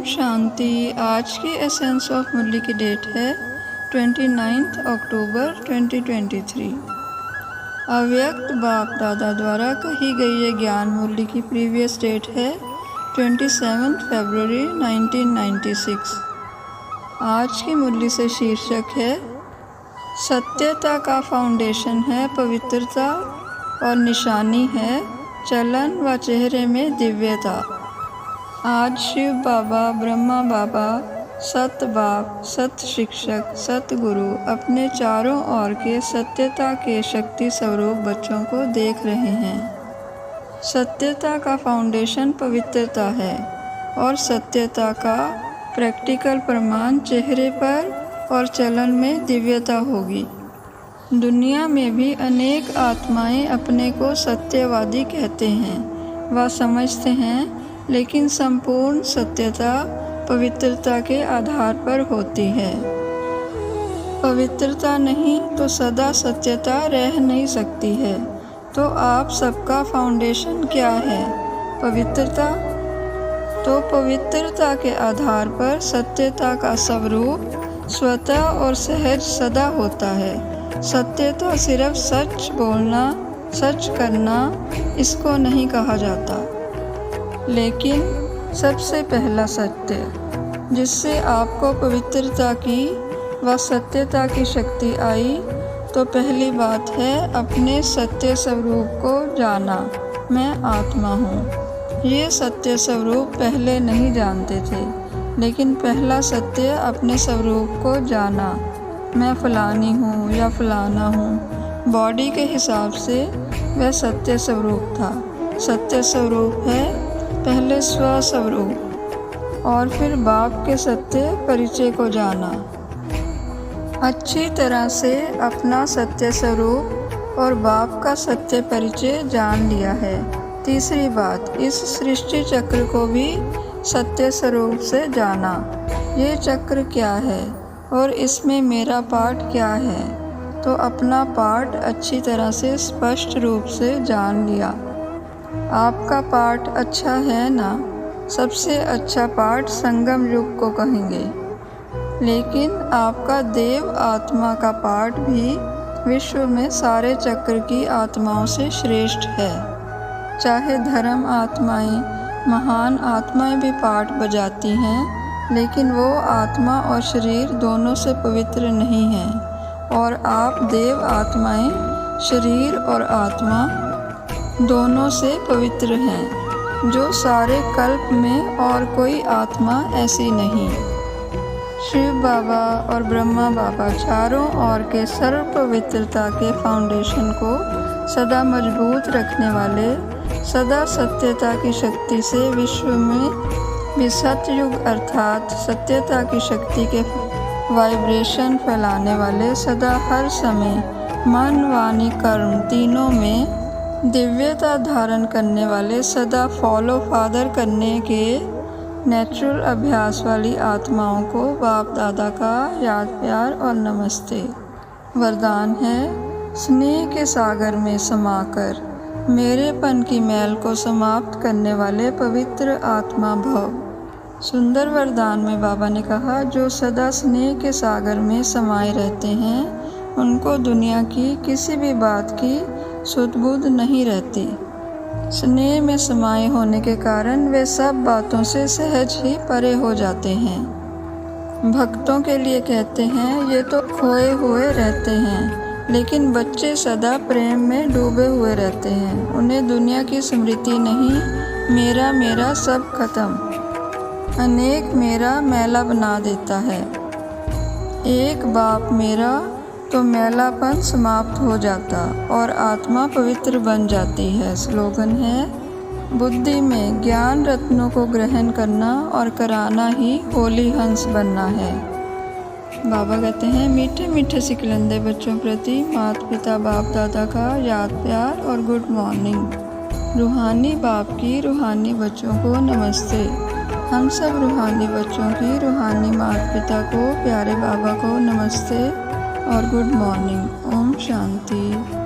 शांति। आज की essence of मुरली की डेट है 29 अक्टूबर 2023। अव्यक्त बाप दादा द्वारा कही गई ये ज्ञान मुरली की प्रीवियस डेट है 27 फरवरी 1996। आज की मुरली से शीर्षक है सत्यता का फाउंडेशन है पवित्रता और निशानी है चलन व चेहरे में दिव्यता। आज शिव बाबा, ब्रह्मा बाबा, सत बाप, सत शिक्षक, सत गुरु अपने चारों ओर के सत्यता के शक्ति स्वरूप बच्चों को देख रहे हैं। सत्यता का फाउंडेशन पवित्रता है और सत्यता का प्रैक्टिकल प्रमाण चेहरे पर और चलन में दिव्यता होगी। दुनिया में भी अनेक आत्माएं अपने को सत्यवादी कहते हैं व समझते हैं, लेकिन संपूर्ण सत्यता पवित्रता के आधार पर होती है। पवित्रता नहीं तो सदा सत्यता रह नहीं सकती है। तो आप सबका फाउंडेशन क्या है? पवित्रता। तो पवित्रता के आधार पर सत्यता का स्वरूप स्वतः और सहज सदा होता है। सत्यता सिर्फ सच बोलना, सच करना, इसको नहीं कहा जाता, लेकिन सबसे पहला सत्य जिससे आपको पवित्रता की व सत्यता की शक्ति आई, तो पहली बात है अपने सत्य स्वरूप को जाना। मैं आत्मा हूँ। ये सत्य स्वरूप पहले नहीं जानते थे, लेकिन पहला सत्य अपने स्वरूप को जाना। मैं फलानी हूँ या फलाना हूँ, बॉडी के हिसाब से वह सत्य स्वरूप था। सत्य स्वरूप है पहले स्वस्वरूप और फिर बाप के सत्य परिचय को जाना। अच्छी तरह से अपना सत्य स्वरूप और बाप का सत्य परिचय जान लिया है। तीसरी बात, इस सृष्टि चक्र को भी सत्य स्वरूप से जाना। ये चक्र क्या है और इसमें मेरा पार्ट क्या है? तो अपना पार्ट अच्छी तरह से स्पष्ट रूप से जान लिया। आपका पार्ट अच्छा है ना? सबसे अच्छा पार्ट संगम युग को कहेंगे, लेकिन आपका देव आत्मा का पार्ट भी विश्व में सारे चक्र की आत्माओं से श्रेष्ठ है। चाहे धर्म आत्माएं, महान आत्माएं भी पार्ट बजाती हैं, लेकिन वो आत्मा और शरीर दोनों से पवित्र नहीं हैं। और आप देव आत्माएं शरीर और आत्मा दोनों से पवित्र हैं, जो सारे कल्प में और कोई आत्मा ऐसी नहीं। शिव बाबा और ब्रह्मा बाबा चारों ओर के सर्व पवित्रता के फाउंडेशन को सदा मजबूत रखने वाले, सदा सत्यता की शक्ति से विश्व में भी सतयुग अर्थात सत्यता की शक्ति के वाइब्रेशन फैलाने वाले, सदा हर समय मन, वाणी, कर्म तीनों में दिव्यता धारण करने वाले, सदा फॉलो फादर करने के नेचुरल अभ्यास वाली आत्माओं को बाप दादा का याद प्यार और नमस्ते। वरदान है स्नेह के सागर में समाकर मेरेपन की मैल को समाप्त करने वाले पवित्र आत्मा भव। सुंदर वरदान में बाबा ने कहा, जो सदा स्नेह के सागर में समाये रहते हैं, उनको दुनिया की किसी भी बात की सुध-बुध नहीं रहती। स्नेह में समाये होने के कारण वे सब बातों से सहज ही परे हो जाते हैं। भक्तों के लिए कहते हैं, ये तो खोए हुए रहते हैं, लेकिन बच्चे सदा प्रेम में डूबे हुए रहते हैं। उन्हें दुनिया की स्मृति नहीं, मेरा मेरा सब खत्म। अनेक मेरा मैला बना देता है। एक बाप मेरा तो मैलापन समाप्त हो जाता और आत्मा पवित्र बन जाती है। स्लोगन है, बुद्धि में ज्ञान रत्नों को ग्रहण करना और कराना ही होली हंस बनना है। बाबा कहते हैं, मीठे मीठे सिकलंदे बच्चों प्रति माता पिता बाप दादा का याद प्यार और गुड मॉर्निंग। रूहानी बाप की रूहानी बच्चों को नमस्ते। हम सब रूहानी बच्चों की रूहानी माता पिता को, प्यारे बाबा को नमस्ते और गुड मॉर्निंग। ओम शांति।